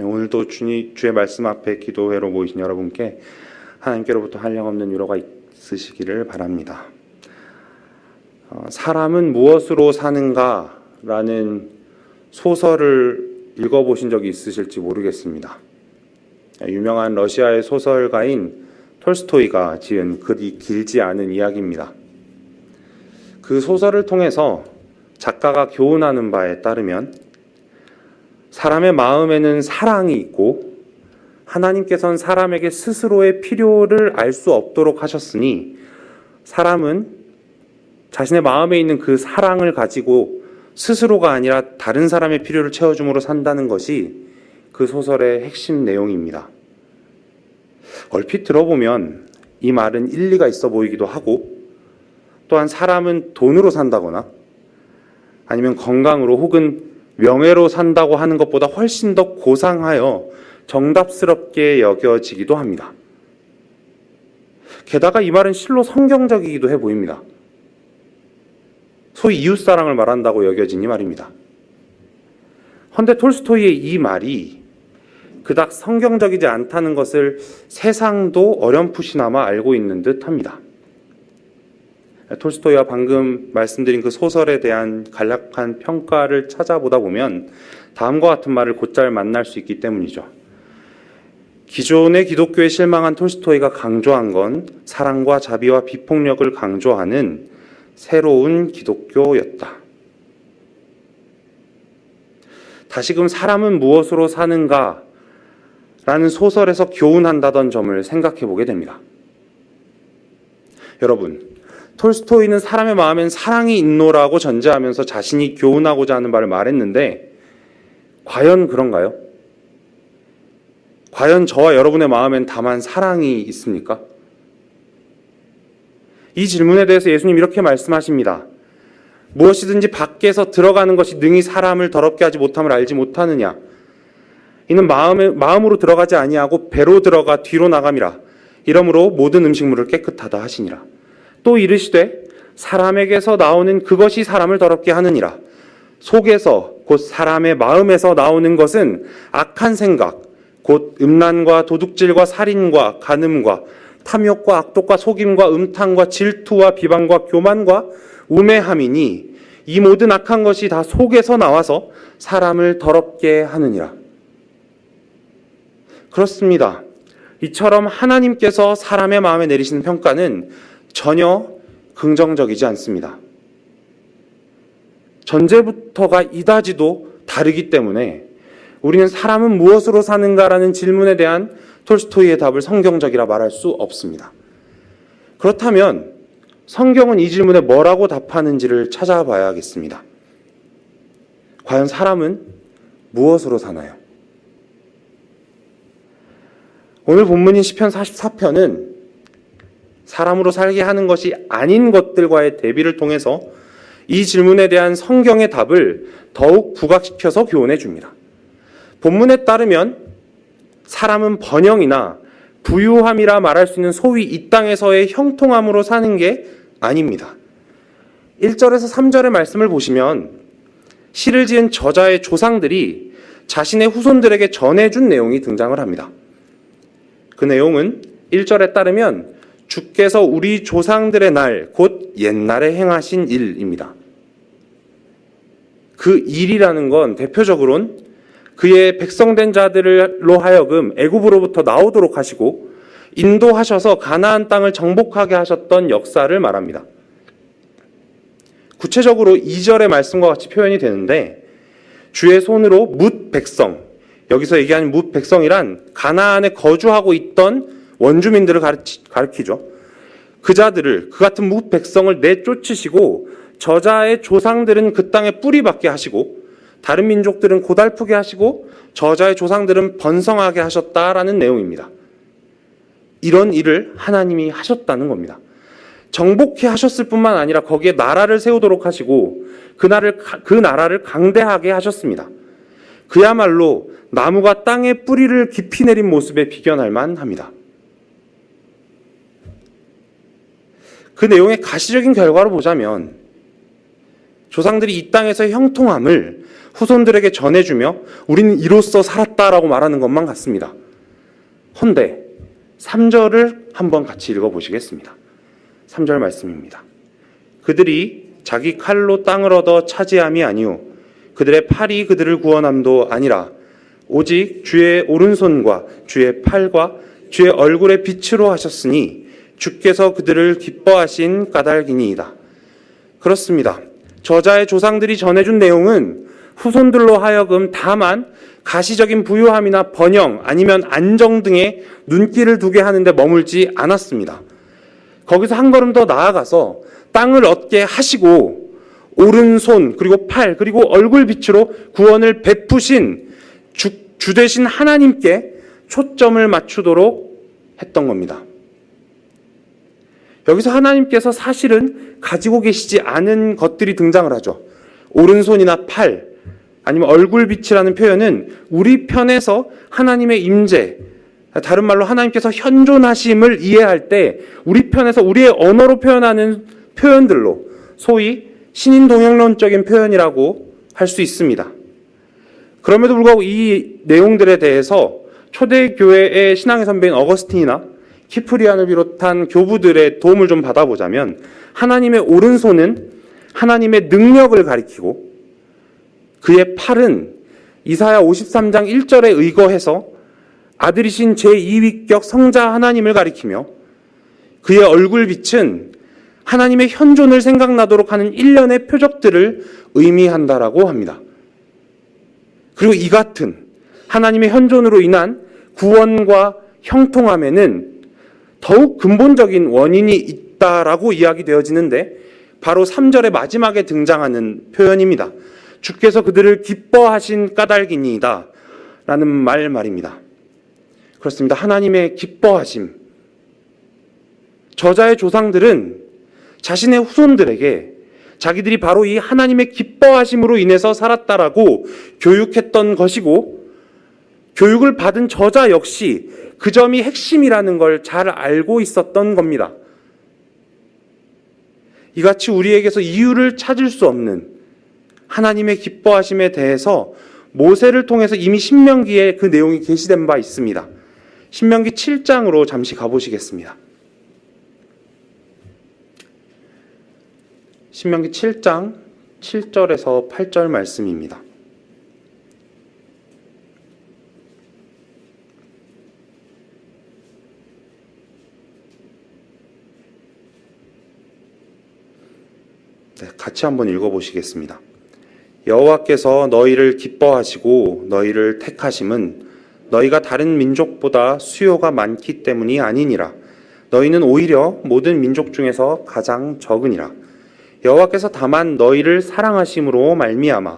오늘도 주의 말씀 앞에 기도회로 모이신 여러분께 하나님께로부터 한량없는 위로가 있으시기를 바랍니다. 사람은 무엇으로 사는가라는 소설을 읽어보신 적이 있으실지 모르겠습니다. 유명한 러시아의 소설가인 톨스토이가 지은 그리 길지 않은 이야기입니다. 그 소설을 통해서 작가가 교훈하는 바에 따르면 사람의 마음에는 사랑이 있고 하나님께서는 사람에게 스스로의 필요를 알 수 없도록 하셨으니 사람은 자신의 마음에 있는 그 사랑을 가지고 스스로가 아니라 다른 사람의 필요를 채워줌으로 산다는 것이 그 소설의 핵심 내용입니다. 얼핏 들어보면 이 말은 일리가 있어 보이기도 하고, 또한 사람은 돈으로 산다거나 아니면 건강으로 혹은 명예로 산다고 하는 것보다 훨씬 더 고상하여 정답스럽게 여겨지기도 합니다. 게다가 이 말은 실로 성경적이기도 해 보입니다. 소위 이웃사랑을 말한다고 여겨지니 말입니다. 헌데 톨스토이의 이 말이 그닥 성경적이지 않다는 것을 세상도 어렴풋이나마 알고 있는 듯합니다. 톨스토이가 방금 말씀드린 그 소설에 대한 간략한 평가를 찾아보다 보면 다음과 같은 말을 곧잘 만날 수 있기 때문이죠. 기존의 기독교에 실망한 톨스토이가 강조한 건 사랑과 자비와 비폭력을 강조하는 새로운 기독교였다. 다시금 사람은 무엇으로 사는가 라는 소설에서 교훈한다던 점을 생각해 보게 됩니다. 여러분, 톨스토이는 사람의 마음엔 사랑이 있노라고 전제하면서 자신이 교훈하고자 하는 바를 말했는데 과연 그런가요? 과연 저와 여러분의 마음엔 다만 사랑이 있습니까? 이 질문에 대해서 예수님 이렇게 말씀하십니다. 무엇이든지 밖에서 들어가는 것이 능히 사람을 더럽게 하지 못함을 알지 못하느냐? 이는 마음으로 들어가지 아니하고 배로 들어가 뒤로 나감이라. 이러므로 모든 음식물을 깨끗하다 하시니라. 또 이르시되 사람에게서 나오는 그것이 사람을 더럽게 하느니라. 속에서 곧 사람의 마음에서 나오는 것은 악한 생각, 곧 음란과 도둑질과 살인과 간음과 탐욕과 악독과 속임과 음탕과 질투와 비방과 교만과 우매함이니 이 모든 악한 것이 다 속에서 나와서 사람을 더럽게 하느니라. 그렇습니다. 이처럼 하나님께서 사람의 마음에 내리시는 평가는 전혀 긍정적이지 않습니다. 전제부터가 이다지도 다르기 때문에 우리는 사람은 무엇으로 사는가라는 질문에 대한 톨스토이의 답을 성경적이라 말할 수 없습니다. 그렇다면 성경은 이 질문에 뭐라고 답하는지를 찾아봐야겠습니다. 과연 사람은 무엇으로 사나요? 오늘 본문인 시편 44편은 사람으로 살게 하는 것이 아닌 것들과의 대비를 통해서 이 질문에 대한 성경의 답을 더욱 부각시켜서 교훈해 줍니다. 본문에 따르면 사람은 번영이나 부유함이라 말할 수 있는 소위 이 땅에서의 형통함으로 사는 게 아닙니다. 1절에서 3절의 말씀을 보시면 시를 지은 저자의 조상들이 자신의 후손들에게 전해준 내용이 등장을 합니다. 그 내용은 1절에 따르면 주께서 우리 조상들의 날, 곧 옛날에 행하신 일입니다. 그 일이라는 건 대표적으로는 그의 백성된 자들로 하여금 애굽으로부터 나오도록 하시고 인도하셔서 가나안 땅을 정복하게 하셨던 역사를 말합니다. 구체적으로 2절의 말씀과 같이 표현이 되는데 주의 손으로 뭇 백성, 여기서 얘기하는 뭇 백성이란 가나안에 거주하고 있던 원주민들을 가리키죠. 그 자들을, 그 같은 뭇 백성을 내쫓으시고 저자의 조상들은 그 땅에 뿌리 박게 하시고 다른 민족들은 고달프게 하시고 저자의 조상들은 번성하게 하셨다라는 내용입니다. 이런 일을 하나님이 하셨다는 겁니다. 정복해 하셨을 뿐만 아니라 거기에 나라를 세우도록 하시고 그 나라를 강대하게 하셨습니다. 그야말로 나무가 땅에 뿌리를 깊이 내린 모습에 비견할 만합니다. 그 내용의 가시적인 결과로 보자면 조상들이 이 땅에서 형통함을 후손들에게 전해주며 우리는 이로써 살았다라고 말하는 것만 같습니다. 헌데 3절을 한번 같이 읽어보시겠습니다. 3절 말씀입니다. 그들이 자기 칼로 땅을 얻어 차지함이 아니요 그들의 팔이 그들을 구원함도 아니라 오직 주의 오른손과 주의 팔과 주의 얼굴의 빛으로 하셨으니 주께서 그들을 기뻐하신 까닭이니이다. 그렇습니다. 저자의 조상들이 전해준 내용은 후손들로 하여금 다만 가시적인 부유함이나 번영 아니면 안정 등의 눈길을 두게 하는데 머물지 않았습니다. 거기서 한 걸음 더 나아가서 땅을 얻게 하시고 오른손 그리고 팔 그리고 얼굴 빛으로 구원을 베푸신 주 되신 하나님께 초점을 맞추도록 했던 겁니다. 여기서 하나님께서 사실은 가지고 계시지 않은 것들이 등장을 하죠. 오른손이나 팔 아니면 얼굴빛이라는 표현은 우리 편에서 하나님의 임재, 다른 말로 하나님께서 현존하심을 이해할 때 우리 편에서 우리의 언어로 표현하는 표현들로 소위 신인동역론적인 표현이라고 할 수 있습니다. 그럼에도 불구하고 이 내용들에 대해서 초대교회의 신앙의 선배인 어거스틴이나 키프리안을 비롯한 교부들의 도움을 좀 받아보자면 하나님의 오른손은 하나님의 능력을 가리키고 그의 팔은 이사야 53장 1절에 의거해서 아들이신 제2위격 성자 하나님을 가리키며 그의 얼굴빛은 하나님의 현존을 생각나도록 하는 일련의 표적들을 의미한다라고 합니다. 그리고 이 같은 하나님의 현존으로 인한 구원과 형통함에는 더욱 근본적인 원인이 있다라고 이야기되어지는데 바로 3절의 마지막에 등장하는 표현입니다. 주께서 그들을 기뻐하신 까닭이니이다 라는 말입니다. 그렇습니다. 하나님의 기뻐하심. 저자의 조상들은 자신의 후손들에게 자기들이 바로 이 하나님의 기뻐하심으로 인해서 살았다라고 교육했던 것이고 교육을 받은 저자 역시 그 점이 핵심이라는 걸 잘 알고 있었던 겁니다. 이같이 우리에게서 이유를 찾을 수 없는 하나님의 기뻐하심에 대해서 모세를 통해서 이미 신명기에 그 내용이 게시된 바 있습니다. 신명기 7장으로 잠시 가보시겠습니다. 신명기 7장 7절에서 8절 말씀입니다. 네, 같이 한번 읽어보시겠습니다. 여호와께서 너희를 기뻐하시고 너희를 택하심은 너희가 다른 민족보다 수요가 많기 때문이 아니니라. 너희는 오히려 모든 민족 중에서 가장 적으니라. 여호와께서 다만 너희를 사랑하심으로 말미암아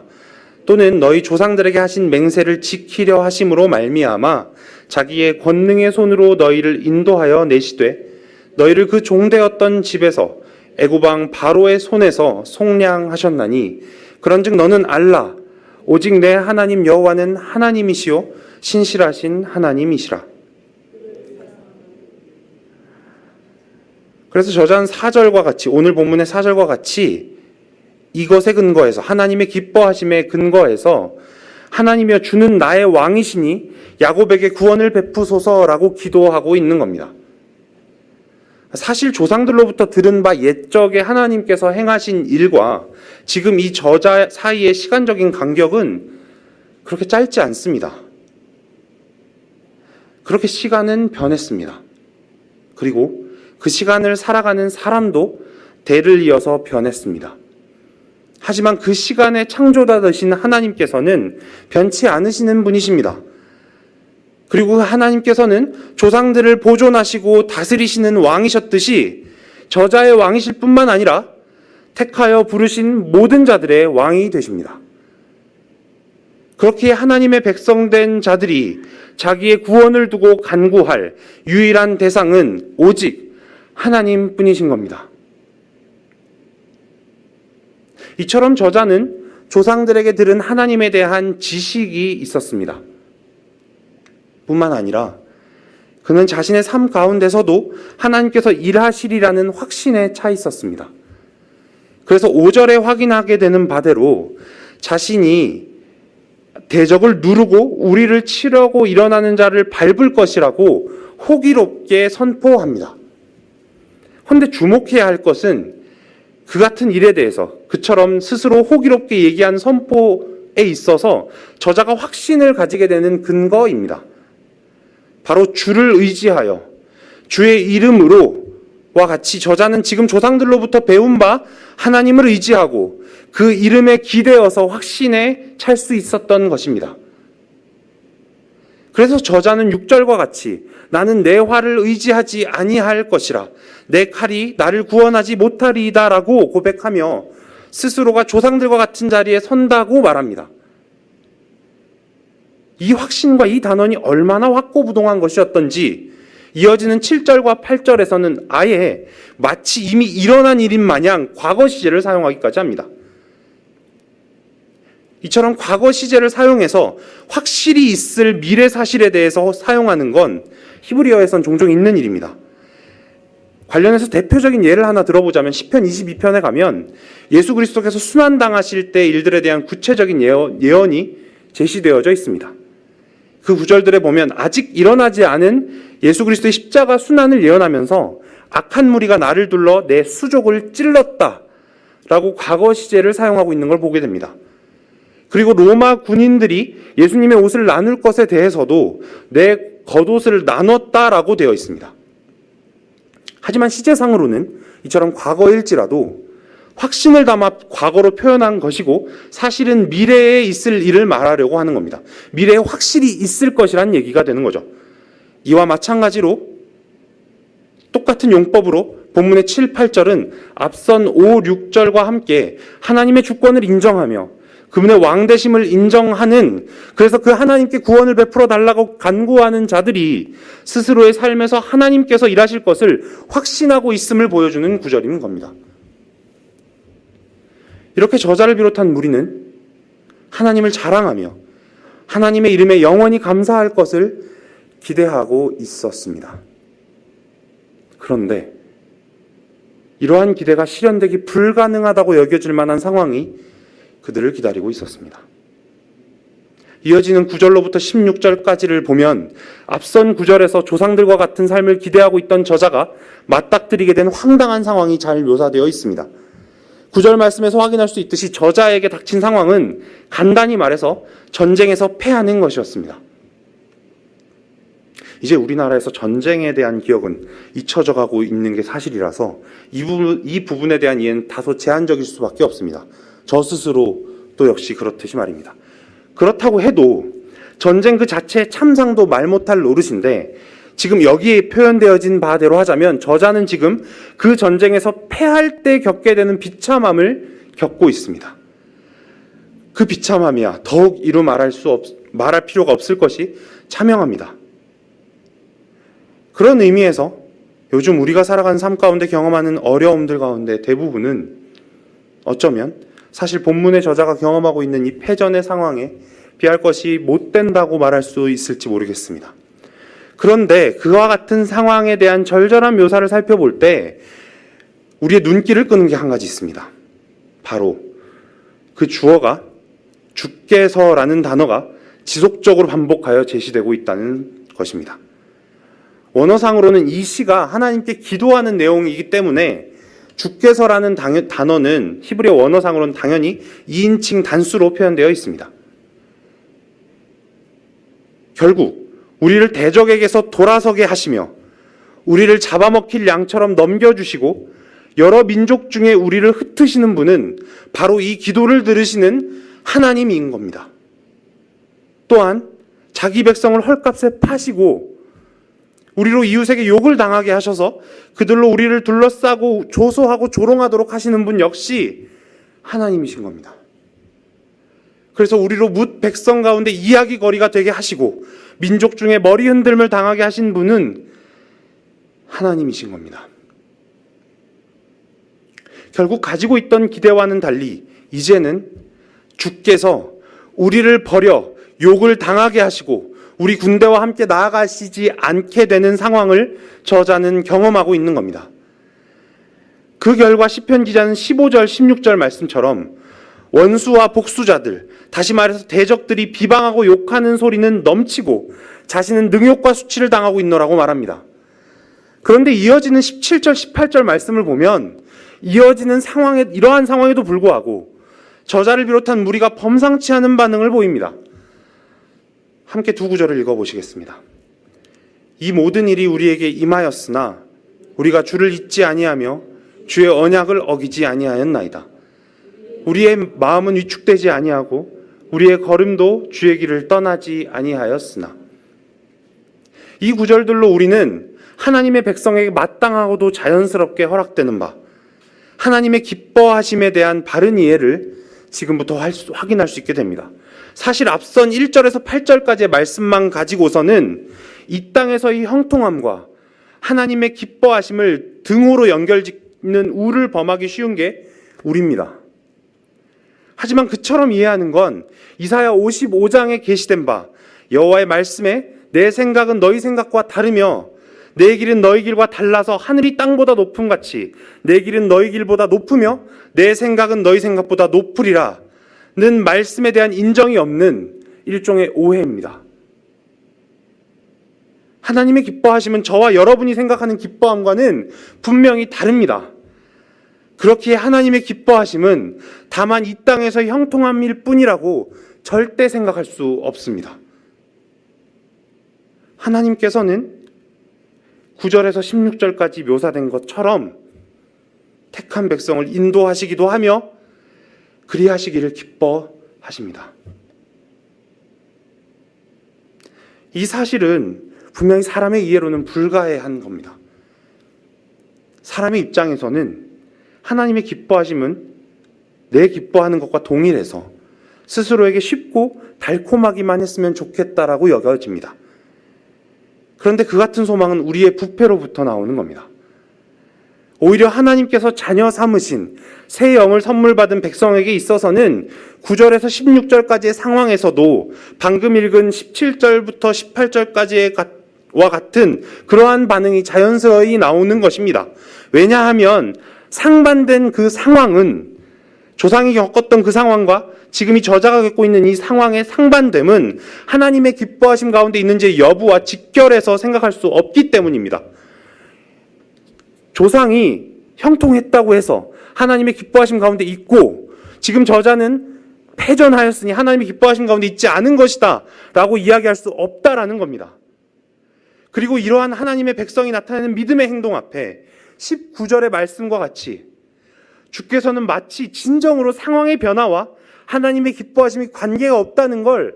또는 너희 조상들에게 하신 맹세를 지키려 하심으로 말미암아 자기의 권능의 손으로 너희를 인도하여 내시되 너희를 그 종되었던 집에서 애굽 왕 바로의 손에서 속량하셨나니 그런즉 너는 알라 오직 내 하나님 여호와는 하나님이시요 신실하신 하나님이시라. 그래서 저자는 4절과 같이 오늘 본문의 4절과 같이 이것에 근거해서 하나님의 기뻐하심에 근거해서 하나님이여 주는 나의 왕이시니 야곱에게 구원을 베푸소서라고 기도하고 있는 겁니다. 사실 조상들로부터 들은 바 옛적에 하나님께서 행하신 일과 지금 이 저자 사이의 시간적인 간격은 그렇게 짧지 않습니다. 그렇게 시간은 변했습니다. 그리고 그 시간을 살아가는 사람도 대를 이어서 변했습니다. 하지만 그 시간의 창조자 되신 하나님께서는 변치 않으시는 분이십니다. 그리고 하나님께서는 조상들을 보존하시고 다스리시는 왕이셨듯이 저자의 왕이실 뿐만 아니라 택하여 부르신 모든 자들의 왕이 되십니다. 그렇게 하나님의 백성된 자들이 자기의 구원을 두고 간구할 유일한 대상은 오직 하나님뿐이신 겁니다. 이처럼 저자는 조상들에게 들은 하나님에 대한 지식이 있었습니다. 뿐만 아니라 그는 자신의 삶 가운데서도 하나님께서 일하시리라는 확신에 차 있었습니다. 그래서 5절에 확인하게 되는 바대로 자신이 대적을 누르고 우리를 치려고 일어나는 자를 밟을 것이라고 호기롭게 선포합니다. 그런데 주목해야 할 것은 그 같은 일에 대해서 그처럼 스스로 호기롭게 얘기한 선포에 있어서 저자가 확신을 가지게 되는 근거입니다. 바로 주를 의지하여 주의 이름으로와 같이 저자는 지금 조상들로부터 배운 바 하나님을 의지하고 그 이름에 기대어서 확신에 찰 수 있었던 것입니다. 그래서 저자는 6절과 같이 나는 내 활을 의지하지 아니할 것이라 내 칼이 나를 구원하지 못하리이다 라고 고백하며 스스로가 조상들과 같은 자리에 선다고 말합니다. 이 확신과 이 단언이 얼마나 확고부동한 것이었던지 이어지는 7절과 8절에서는 아예 마치 이미 일어난 일인 마냥 과거 시제를 사용하기까지 합니다. 이처럼 과거 시제를 사용해서 확실히 있을 미래 사실에 대해서 사용하는 건 히브리어에선 종종 있는 일입니다. 관련해서 대표적인 예를 하나 들어보자면 시편 22편에 가면 예수 그리스도께서 순환당하실 때 일들에 대한 구체적인 예언이 제시되어져 있습니다. 그 구절들에 보면 아직 일어나지 않은 예수 그리스도의 십자가 순환을 예언하면서 악한 무리가 나를 둘러 내 수족을 찔렀다 라고 과거 시제를 사용하고 있는 걸 보게 됩니다. 그리고 로마 군인들이 예수님의 옷을 나눌 것에 대해서도 내 겉옷을 나눴다라고 되어 있습니다. 하지만 시제상으로는 이처럼 과거일지라도 확신을 담아 과거로 표현한 것이고 사실은 미래에 있을 일을 말하려고 하는 겁니다. 미래에 확실히 있을 것이란 얘기가 되는 거죠. 이와 마찬가지로 똑같은 용법으로 본문의 7, 8절은 앞선 5, 6절과 함께 하나님의 주권을 인정하며 그분의 왕되심을 인정하는, 그래서 그 하나님께 구원을 베풀어 달라고 간구하는 자들이 스스로의 삶에서 하나님께서 일하실 것을 확신하고 있음을 보여주는 구절인 겁니다. 이렇게 저자를 비롯한 무리는 하나님을 자랑하며 하나님의 이름에 영원히 감사할 것을 기대하고 있었습니다. 그런데 이러한 기대가 실현되기 불가능하다고 여겨질 만한 상황이 그들을 기다리고 있었습니다. 이어지는 9절로부터 16절까지를 보면 앞선 9절에서 조상들과 같은 삶을 기대하고 있던 저자가 맞닥뜨리게 된 황당한 상황이 잘 묘사되어 있습니다. 9절 말씀에서 확인할 수 있듯이 저자에게 닥친 상황은 간단히 말해서 전쟁에서 패하는 것이었습니다. 이제 우리나라에서 전쟁에 대한 기억은 잊혀져 가고 있는 게 사실이라서 이 부분에 대한 이해는 다소 제한적일 수밖에 없습니다. 저 스스로도 역시 그렇듯이 말입니다. 그렇다고 해도 전쟁 그 자체의 참상도 말 못할 노릇인데 지금 여기에 표현되어진 바대로 하자면 저자는 지금 그 전쟁에서 패할 때 겪게 되는 비참함을 겪고 있습니다. 그 비참함이야 더욱 이루 말할 필요가 없을 것이 자명합니다. 그런 의미에서 요즘 우리가 살아가는 삶 가운데 경험하는 어려움들 가운데 대부분은 어쩌면 사실 본문의 저자가 경험하고 있는 이 패전의 상황에 비할 것이 못 된다고 말할 수 있을지 모르겠습니다. 그런데 그와 같은 상황에 대한 절절한 묘사를 살펴볼 때 우리의 눈길을 끄는 게 한 가지 있습니다. 바로 그 주어가 주께서라는 단어가 지속적으로 반복하여 제시되고 있다는 것입니다. 원어상으로는 이 시가 하나님께 기도하는 내용이기 때문에 주께서라는 단어는 히브리어 원어상으로는 당연히 2인칭 단수로 표현되어 있습니다. 결국 우리를 대적에게서 돌아서게 하시며 우리를 잡아먹힐 양처럼 넘겨주시고 여러 민족 중에 우리를 흩으시는 분은 바로 이 기도를 들으시는 하나님인 겁니다. 또한 자기 백성을 헐값에 파시고 우리로 이웃에게 욕을 당하게 하셔서 그들로 우리를 둘러싸고 조소하고 조롱하도록 하시는 분 역시 하나님이신 겁니다. 그래서 우리로 뭇 백성 가운데 이야기거리가 되게 하시고 민족 중에 머리 흔들림을 당하게 하신 분은 하나님이신 겁니다. 결국 가지고 있던 기대와는 달리 이제는 주께서 우리를 버려 욕을 당하게 하시고 우리 군대와 함께 나아가시지 않게 되는 상황을 저자는 경험하고 있는 겁니다. 그 결과 시편 기자는 15절, 16절 말씀처럼 원수와 복수자들, 다시 말해서 대적들이 비방하고 욕하는 소리는 넘치고 자신은 능욕과 수치를 당하고 있노라고 말합니다. 그런데 이어지는 17절, 18절 말씀을 보면 이어지는 이러한 상황에도 불구하고 저자를 비롯한 무리가 범상치 않은 반응을 보입니다. 함께 두 구절을 읽어보시겠습니다. 이 모든 일이 우리에게 임하였으나 우리가 주를 잊지 아니하며 주의 언약을 어기지 아니하였나이다. 우리의 마음은 위축되지 아니하고 우리의 걸음도 주의 길을 떠나지 아니하였으나. 이 구절들로 우리는 하나님의 백성에게 마땅하고도 자연스럽게 허락되는 바, 하나님의 기뻐하심에 대한 바른 이해를 지금부터 확인할 수 있게 됩니다. 사실 앞선 1절에서 8절까지의 말씀만 가지고서는 이 땅에서의 형통함과 하나님의 기뻐하심을 등호로 연결짓는 우를 범하기 쉬운 게 우리입니다. 하지만 그처럼 이해하는 건 이사야 55장에 게시된 바 여호와의 말씀에 내 생각은 너희 생각과 다르며 내 길은 너희 길과 달라서 하늘이 땅보다 높음 같이 내 길은 너희 길보다 높으며 내 생각은 너희 생각보다 높으리라 는 말씀에 대한 인정이 없는 일종의 오해입니다. 하나님의 기뻐하심은 저와 여러분이 생각하는 기뻐함과는 분명히 다릅니다. 그렇기에 하나님의 기뻐하심은 다만 이 땅에서 형통함일 뿐이라고 절대 생각할 수 없습니다. 하나님께서는 9절에서 16절까지 묘사된 것처럼 택한 백성을 인도하시기도 하며 그리하시기를 기뻐하십니다. 이 사실은 분명히 사람의 이해로는 불가해한 겁니다. 사람의 입장에서는 하나님의 기뻐하심은 내 기뻐하는 것과 동일해서 스스로에게 쉽고 달콤하기만 했으면 좋겠다라고 여겨집니다. 그런데 그 같은 소망은 우리의 부패로부터 나오는 겁니다. 오히려 하나님께서 자녀 삼으신 새 영을 선물 받은 백성에게 있어서는 9절에서 16절까지의 상황에서도 방금 읽은 17절부터 18절까지와 같은 그러한 반응이 자연스러이 나오는 것입니다. 왜냐하면 상반된 그 상황은 조상이 겪었던 그 상황과 지금 이 저자가 겪고 있는 이 상황의 상반됨은 하나님의 기뻐하심 가운데 있는지 여부와 직결해서 생각할 수 없기 때문입니다. 조상이 형통했다고 해서 하나님의 기뻐하심 가운데 있고 지금 저자는 패전하였으니 하나님의 기뻐하심 가운데 있지 않은 것이다 라고 이야기할 수 없다라는 겁니다. 그리고 이러한 하나님의 백성이 나타내는 믿음의 행동 앞에 19절의 말씀과 같이 주께서는 마치 진정으로 상황의 변화와 하나님의 기뻐하심이 관계가 없다는 걸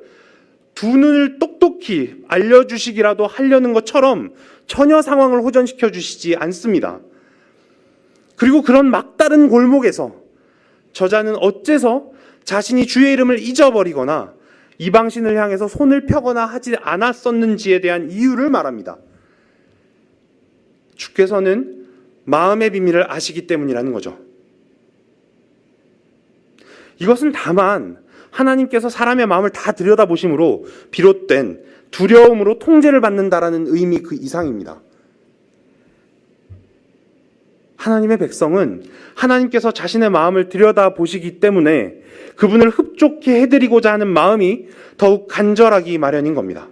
두 눈을 똑똑히 알려주시기라도 하려는 것처럼 전혀 상황을 호전시켜 주시지 않습니다. 그리고 그런 막다른 골목에서 저자는 어째서 자신이 주의 이름을 잊어버리거나 이방신을 향해서 손을 펴거나 하지 않았었는지에 대한 이유를 말합니다. 주께서는 마음의 비밀을 아시기 때문이라는 거죠. 이것은 다만 하나님께서 사람의 마음을 다 들여다보심으로 비롯된 두려움으로 통제를 받는다라는 의미 그 이상입니다. 하나님의 백성은 하나님께서 자신의 마음을 들여다보시기 때문에 그분을 흡족해 해드리고자 하는 마음이 더욱 간절하기 마련인 겁니다.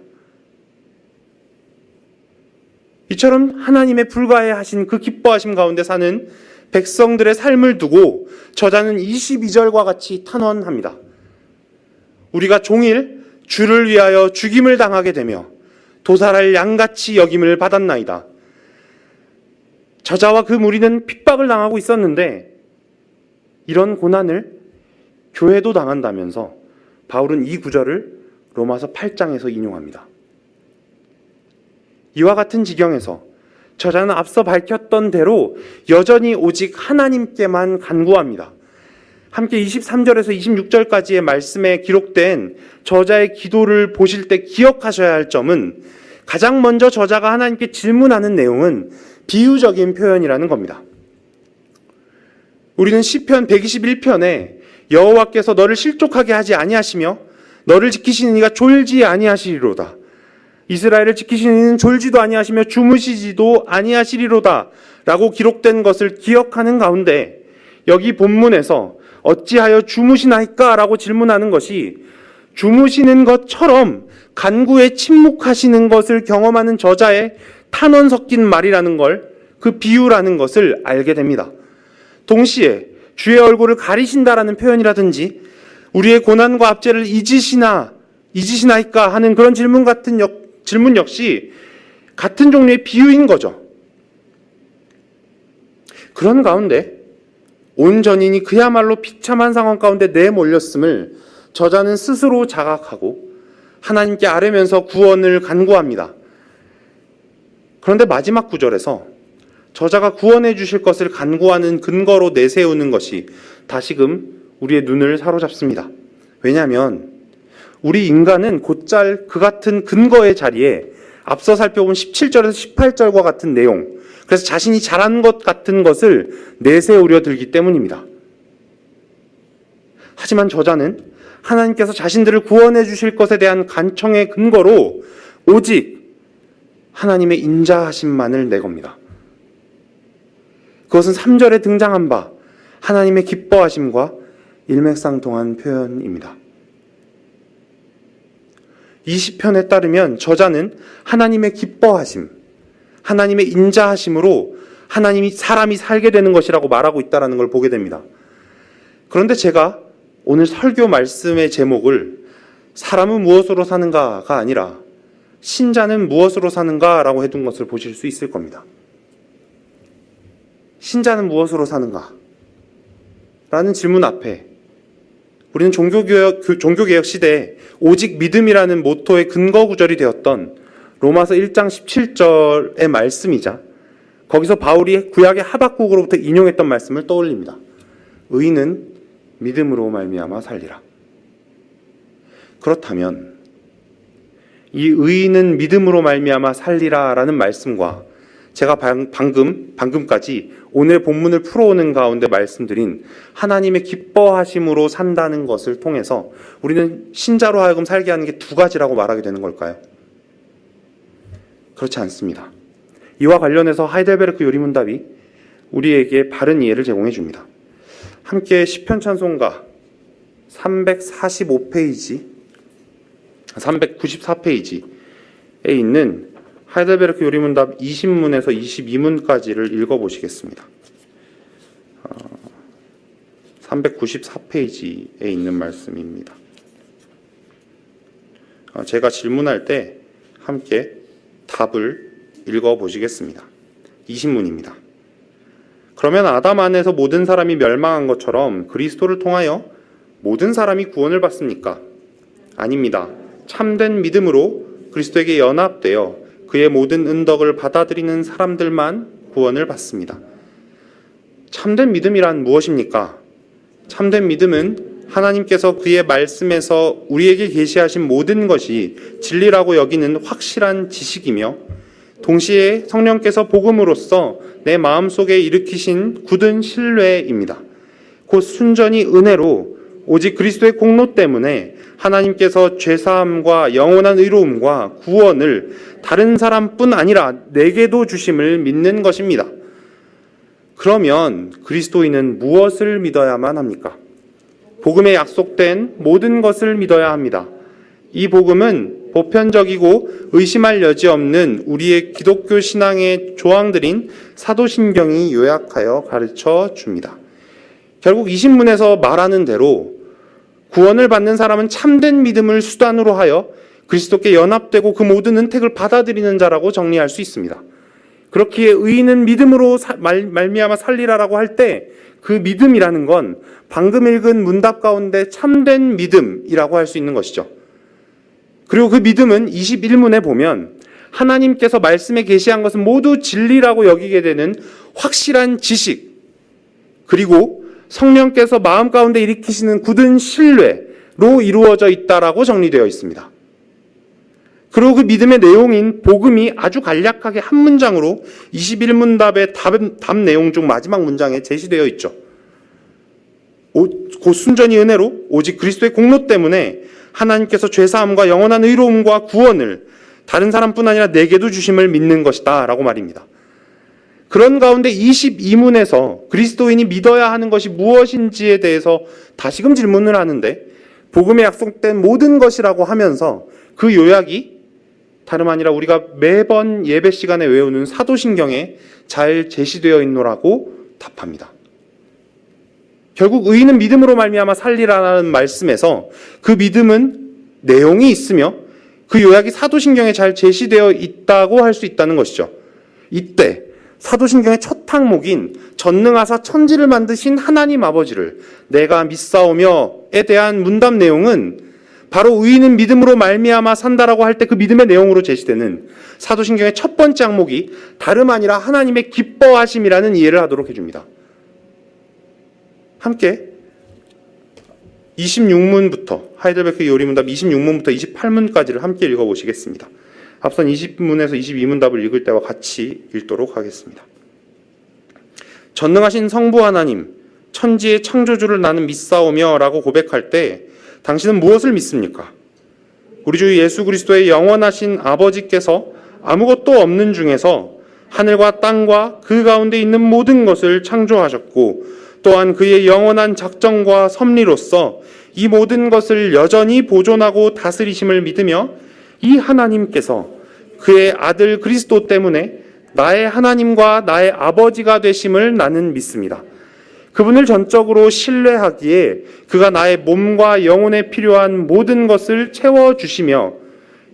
이처럼 하나님의 불가해하신 그 기뻐하심 가운데 사는 백성들의 삶을 두고 저자는 22절과 같이 탄원합니다. 우리가 종일 주를 위하여 죽임을 당하게 되며 도살할 양같이 여김을 받았나이다. 저자와 그 무리는 핍박을 당하고 있었는데 이런 고난을 교회도 당한다면서 바울은 이 구절을 로마서 8장에서 인용합니다. 이와 같은 지경에서 저자는 앞서 밝혔던 대로 여전히 오직 하나님께만 간구합니다. 함께 23절에서 26절까지의 말씀에 기록된 저자의 기도를 보실 때 기억하셔야 할 점은 가장 먼저 저자가 하나님께 질문하는 내용은 비유적인 표현이라는 겁니다. 우리는 시편 121편에 여호와께서 너를 실족하게 하지 아니하시며 너를 지키시는 이가 졸지 아니하시리로다. 이스라엘을 지키시는 이는 졸지도 아니하시며 주무시지도 아니하시리로다 라고 기록된 것을 기억하는 가운데 여기 본문에서 어찌하여 주무시나이까? 라고 질문하는 것이 주무시는 것처럼 간구에 침묵하시는 것을 경험하는 저자의 탄원 섞인 말이라는 걸, 그 비유라는 것을 알게 됩니다. 동시에 주의 얼굴을 가리신다라는 표현이라든지 우리의 고난과 압제를 잊으시나이까 하는 그런 질문 역시 같은 종류의 비유인 거죠. 그런 가운데 온 전인이 그야말로 비참한 상황 가운데 내몰렸음을 저자는 스스로 자각하고 하나님께 아뢰면서 구원을 간구합니다. 그런데 마지막 구절에서 저자가 구원해 주실 것을 간구하는 근거로 내세우는 것이 다시금 우리의 눈을 사로잡습니다. 왜냐하면 우리 인간은 곧잘 그 같은 근거의 자리에 앞서 살펴본 17절에서 18절과 같은 내용, 그래서 자신이 잘한 것 같은 것을 내세우려 들기 때문입니다. 하지만 저자는 하나님께서 자신들을 구원해 주실 것에 대한 간청의 근거로 오직 하나님의 인자하심만을 내겁니다. 그것은 3절에 등장한 바 하나님의 기뻐하심과 일맥상통한 표현입니다. 이 시편에 따르면 저자는 하나님의 기뻐하심, 하나님의 인자하심으로 사람이 살게 되는 것이라고 말하고 있다는 걸 보게 됩니다. 그런데 제가 오늘 설교 말씀의 제목을 사람은 무엇으로 사는가가 아니라 신자는 무엇으로 사는가라고 해둔 것을 보실 수 있을 겁니다. 신자는 무엇으로 사는가? 라는 질문 앞에 우리는 종교개혁 시대에 오직 믿음이라는 모토의 근거 구절이 되었던 로마서 1장 17절의 말씀이자 거기서 바울이 구약의 하박국으로부터 인용했던 말씀을 떠올립니다. 의인은 믿음으로 말미암아 살리라. 그렇다면 이 의인은 믿음으로 말미암아 살리라라는 말씀과 제가 방금까지 오늘 본문을 풀어오는 가운데 말씀드린 하나님의 기뻐하심으로 산다는 것을 통해서 우리는 신자로 하여금 살게 하는 게 두 가지라고 말하게 되는 걸까요? 그렇지 않습니다. 이와 관련해서 하이델베르크 요리문답이 우리에게 바른 이해를 제공해 줍니다. 함께 시편 찬송가 394페이지에 있는 하이델베르크 요리문답 20문에서 22문까지를 읽어보시겠습니다. 394페이지에 있는 말씀입니다. 제가 질문할 때 함께 답을 읽어보시겠습니다. 20문입니다. 그러면 아담 안에서 모든 사람이 멸망한 것처럼 그리스도를 통하여 모든 사람이 구원을 받습니까? 아닙니다. 참된 믿음으로 그리스도에게 연합되어 그의 모든 은덕을 받아들이는 사람들만 구원을 받습니다. 참된 믿음이란 무엇입니까? 참된 믿음은 하나님께서 그의 말씀에서 우리에게 계시하신 모든 것이 진리라고 여기는 확실한 지식이며 동시에 성령께서 복음으로써 내 마음속에 일으키신 굳은 신뢰입니다. 곧 순전히 은혜로 오직 그리스도의 공로 때문에 하나님께서 죄사함과 영원한 의로움과 구원을 다른 사람뿐 아니라 내게도 주심을 믿는 것입니다. 그러면 그리스도인은 무엇을 믿어야만 합니까? 복음에 약속된 모든 것을 믿어야 합니다. 이 복음은 보편적이고 의심할 여지 없는 우리의 기독교 신앙의 조항들인 사도신경이 요약하여 가르쳐 줍니다. 결국 20문에서 말하는 대로 구원을 받는 사람은 참된 믿음을 수단으로 하여 그리스도께 연합되고 그 모든 은택을 받아들이는 자라고 정리할 수 있습니다. 그렇기에 의인은 믿음으로 말미암아 살리라라고 할 때 그 믿음이라는 건 방금 읽은 문답 가운데 참된 믿음이라고 할 수 있는 것이죠. 그리고 그 믿음은 21문에 보면 하나님께서 말씀에 계시한 것은 모두 진리라고 여기게 되는 확실한 지식, 그리고 성령께서 마음 가운데 일으키시는 굳은 신뢰로 이루어져 있다라고 정리되어 있습니다. 그리고 그 믿음의 내용인 복음이 아주 간략하게 한 문장으로 21문답의 답 내용 중 마지막 문장에 제시되어 있죠. 곧 순전히 은혜로 오직 그리스도의 공로 때문에 하나님께서 죄사함과 영원한 의로움과 구원을 다른 사람뿐 아니라 내게도 주심을 믿는 것이다 라고 말입니다. 그런 가운데 22문에서 그리스도인이 믿어야 하는 것이 무엇인지에 대해서 다시금 질문을 하는데, 복음에 약속된 모든 것이라고 하면서 그 요약이 다름 아니라 우리가 매번 예배 시간에 외우는 사도신경에 잘 제시되어 있노라고 답합니다. 결국 의인은 믿음으로 말미암아 살리라는 말씀에서 그 믿음은 내용이 있으며 그 요약이 사도신경에 잘 제시되어 있다고 할 수 있다는 것이죠. 이때 사도신경의 첫 항목인 전능하사 천지를 만드신 하나님 아버지를 내가 믿사오며에 대한 문답 내용은 바로 의인은 믿음으로 말미암아 산다라고 할 때 그 믿음의 내용으로 제시되는 사도신경의 첫 번째 항목이 다름 아니라 하나님의 기뻐하심이라는 이해를 하도록 해줍니다. 함께 26문부터 하이델베르크 요리문답 26문부터 28문까지를 함께 읽어보시겠습니다. 앞선 20문에서 22문답을 읽을 때와 같이 읽도록 하겠습니다. 전능하신 성부 하나님, 천지의 창조주를 나는 믿사오며 라고 고백할 때 당신은 무엇을 믿습니까? 우리 주 예수 그리스도의 영원하신 아버지께서 아무것도 없는 중에서 하늘과 땅과 그 가운데 있는 모든 것을 창조하셨고 또한 그의 영원한 작정과 섭리로서 이 모든 것을 여전히 보존하고 다스리심을 믿으며 이 하나님께서 그의 아들 그리스도 때문에 나의 하나님과 나의 아버지가 되심을 나는 믿습니다. 그분을 전적으로 신뢰하기에 그가 나의 몸과 영혼에 필요한 모든 것을 채워주시며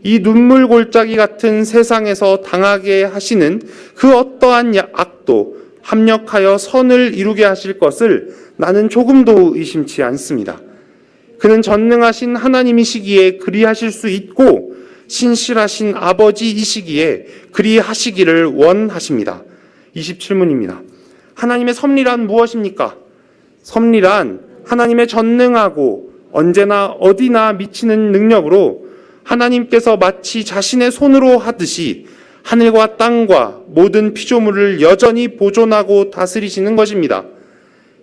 이 눈물 골짜기 같은 세상에서 당하게 하시는 그 어떠한 악도 합력하여 선을 이루게 하실 것을 나는 조금도 의심치 않습니다. 그는 전능하신 하나님이시기에 그리하실 수 있고 신실하신 아버지이시기에 그리하시기를 원하십니다. 27문입니다. 하나님의 섭리란 무엇입니까? 섭리란 하나님의 전능하고 언제나 어디나 미치는 능력으로 하나님께서 마치 자신의 손으로 하듯이 하늘과 땅과 모든 피조물을 여전히 보존하고 다스리시는 것입니다.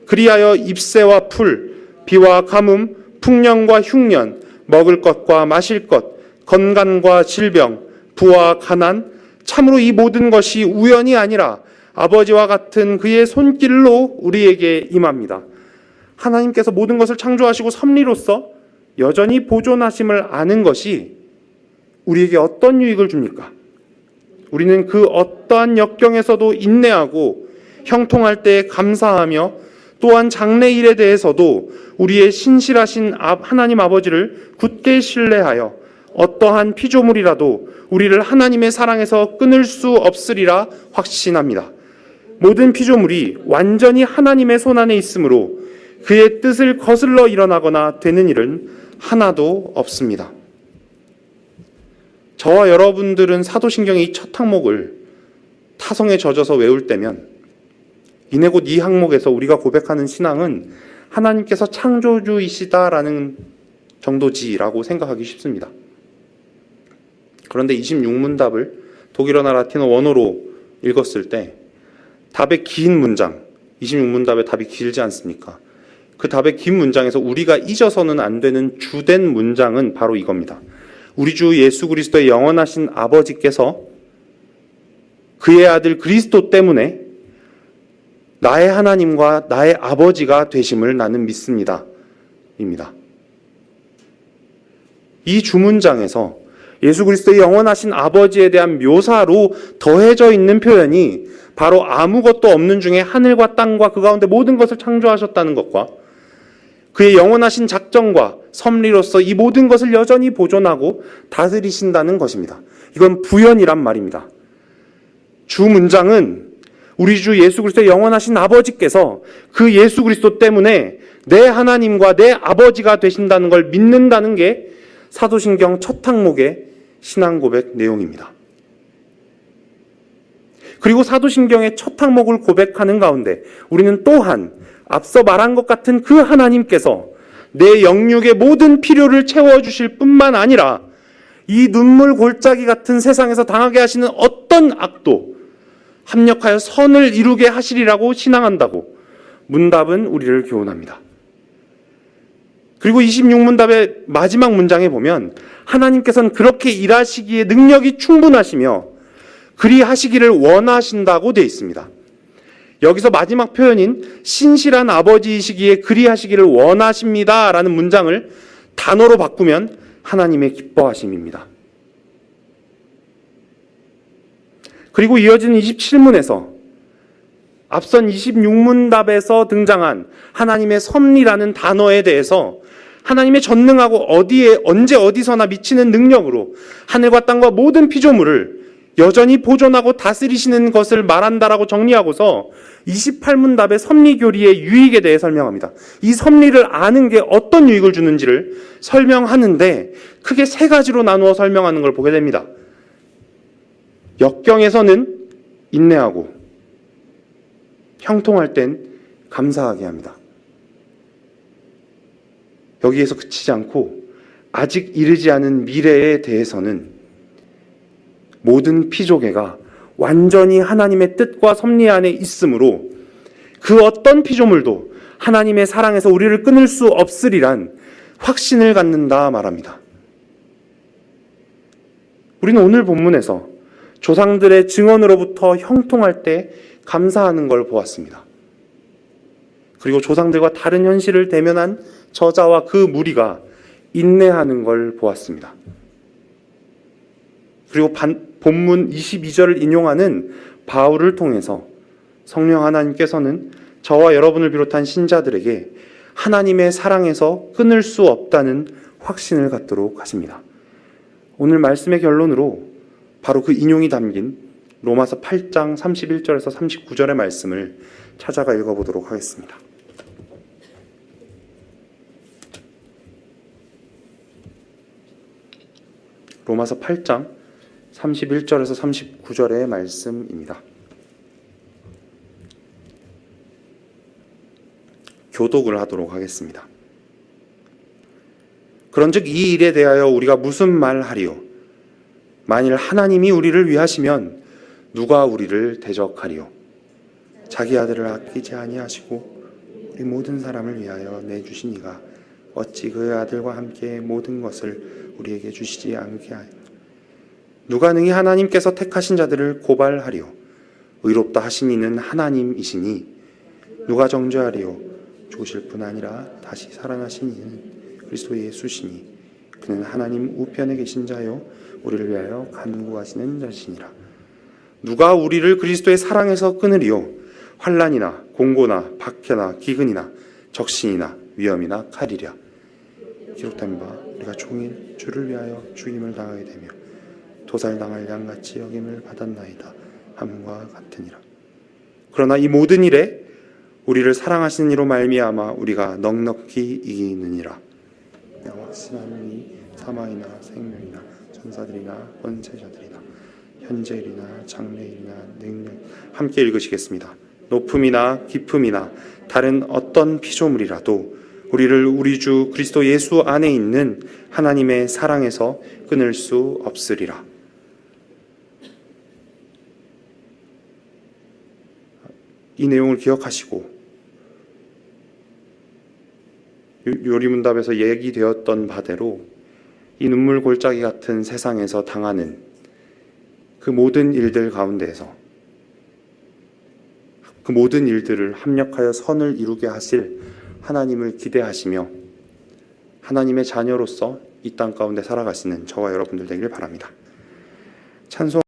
그리하여 잎새와 풀, 비와 가뭄, 풍년과 흉년, 먹을 것과 마실 것, 건강과 질병, 부와 가난, 참으로 이 모든 것이 우연이 아니라 아버지와 같은 그의 손길로 우리에게 임합니다. 하나님께서 모든 것을 창조하시고 섭리로서 여전히 보존하심을 아는 것이 우리에게 어떤 유익을 줍니까? 우리는 그 어떠한 역경에서도 인내하고 형통할 때 감사하며 또한 장래일에 대해서도 우리의 신실하신 하나님 아버지를 굳게 신뢰하여 어떠한 피조물이라도 우리를 하나님의 사랑에서 끊을 수 없으리라 확신합니다. 모든 피조물이 완전히 하나님의 손안에 있으므로 그의 뜻을 거슬러 일어나거나 되는 일은 하나도 없습니다. 저와 여러분들은 사도신경의 이 첫 항목을 타성에 젖어서 외울 때면 이내 곧 이 항목에서 우리가 고백하는 신앙은 하나님께서 창조주이시다라는 정도지라고 생각하기 쉽습니다. 그런데 26문답을 독일어나 라틴어 원어로 읽었을 때 답의 긴 문장, 26문답의 답이 길지 않습니까? 그 답의 긴 문장에서 우리가 잊어서는 안 되는 주된 문장은 바로 이겁니다. 우리 주 예수 그리스도의 영원하신 아버지께서 그의 아들 그리스도 때문에 나의 하나님과 나의 아버지가 되심을 나는 믿습니다. 입니다. 이 주문장에서 예수 그리스도의 영원하신 아버지에 대한 묘사로 더해져 있는 표현이 바로 아무것도 없는 중에 하늘과 땅과 그 가운데 모든 것을 창조하셨다는 것과 그의 영원하신 작정과 섭리로서 이 모든 것을 여전히 보존하고 다스리신다는 것입니다. 이건 부연이란 말입니다. 주 문장은 우리 주 예수 그리스도의 영원하신 아버지께서 그 예수 그리스도 때문에 내 하나님과 내 아버지가 되신다는 걸 믿는다는 게 사도신경 첫 항목의 신앙 고백 내용입니다. 그리고 사도신경의 첫 항목을 고백하는 가운데 우리는 또한 앞서 말한 것 같은 그 하나님께서 내 영육의 모든 필요를 채워주실 뿐만 아니라 이 눈물 골짜기 같은 세상에서 당하게 하시는 어떤 악도 합력하여 선을 이루게 하시리라고 신앙한다고 문답은 우리를 교훈합니다. 그리고 26문답의 마지막 문장에 보면 하나님께서는 그렇게 일하시기에 능력이 충분하시며 그리하시기를 원하신다고 되어 있습니다. 여기서 마지막 표현인 신실한 아버지이시기에 그리하시기를 원하십니다 라는 문장을 단어로 바꾸면 하나님의 기뻐하심입니다. 그리고 이어지는 27문에서 앞선 26문답에서 등장한 하나님의 섭리라는 단어에 대해서 하나님의 전능하고 어디에 언제 어디서나 미치는 능력으로 하늘과 땅과 모든 피조물을 여전히 보존하고 다스리시는 것을 말한다라고 정리하고서 28문답의 섭리교리의 유익에 대해 설명합니다. 이 섭리를 아는 게 어떤 유익을 주는지를 설명하는데 크게 세 가지로 나누어 설명하는 걸 보게 됩니다. 역경에서는 인내하고 형통할 땐 감사하게 합니다. 여기에서 그치지 않고 아직 이르지 않은 미래에 대해서는 모든 피조계가 완전히 하나님의 뜻과 섭리 안에 있으므로 그 어떤 피조물도 하나님의 사랑에서 우리를 끊을 수 없으리란 확신을 갖는다 말합니다. 우리는 오늘 본문에서 조상들의 증언으로부터 형통할 때 감사하는 걸 보았습니다. 그리고 조상들과 다른 현실을 대면한 저자와 그 무리가 인내하는 걸 보았습니다. 그리고 본문 22절을 인용하는 바울을 통해서 성령 하나님께서는 저와 여러분을 비롯한 신자들에게 하나님의 사랑에서 끊을 수 없다는 확신을 갖도록 하십니다. 오늘 말씀의 결론으로 바로 그 인용이 담긴 로마서 8장 31절에서 39절의 말씀을 찾아가 읽어보도록 하겠습니다. 로마서 8장 31절에서 39절의 말씀입니다. 교독을 하도록 하겠습니다. 그런즉 이 일에 대하여 우리가 무슨 말하리요? 만일 하나님이 우리를 위하시면 누가 우리를 대적하리요? 자기 아들을 아끼지 아니하시고 우리 모든 사람을 위하여 내주신 이가 어찌 그의 아들과 함께 모든 것을 우리에게 주시지 않게 하여 누가 능히 하나님께서 택하신 자들을 고발하리요? 의롭다 하신 이는 하나님이시니 누가 정죄하리요? 죽으실 뿐 아니라 다시 살아나신 이는 그리스도 예수시니 그는 하나님 우편에 계신 자요 우리를 위하여 간구하시는 자시니라. 누가 우리를 그리스도의 사랑에서 끊으리요? 환난이나 공고나 박해나 기근이나 적신이나 위험이나 칼이랴. 기록된 바 우리가 종일 주를 위하여 죽임을 당하게 되며 도살당할 양같이 여김을 받았나이다 함과 같으니라. 그러나 이 모든 일에 우리를 사랑하시는 이로 말미암아 우리가 넉넉히 이기느니라. 내가 확신하노니 사망이나 생명이나 천사들이나 권세자들이나 현재일이나 장래일이나 능력 함께 읽으시겠습니다. 높음이나 깊음이나 다른 어떤 피조물이라도 우리를 우리 주 그리스도 예수 안에 있는 하나님의 사랑에서 끊을 수 없으리라. 이 내용을 기억하시고 요리문답에서 얘기되었던 바대로 이 눈물 골짜기 같은 세상에서 당하는 그 모든 일들 가운데에서 그 모든 일들을 합력하여 선을 이루게 하실 하나님을 기대하시며 하나님의 자녀로서 이 땅 가운데 살아가시는 저와 여러분들 되길 바랍니다. 찬송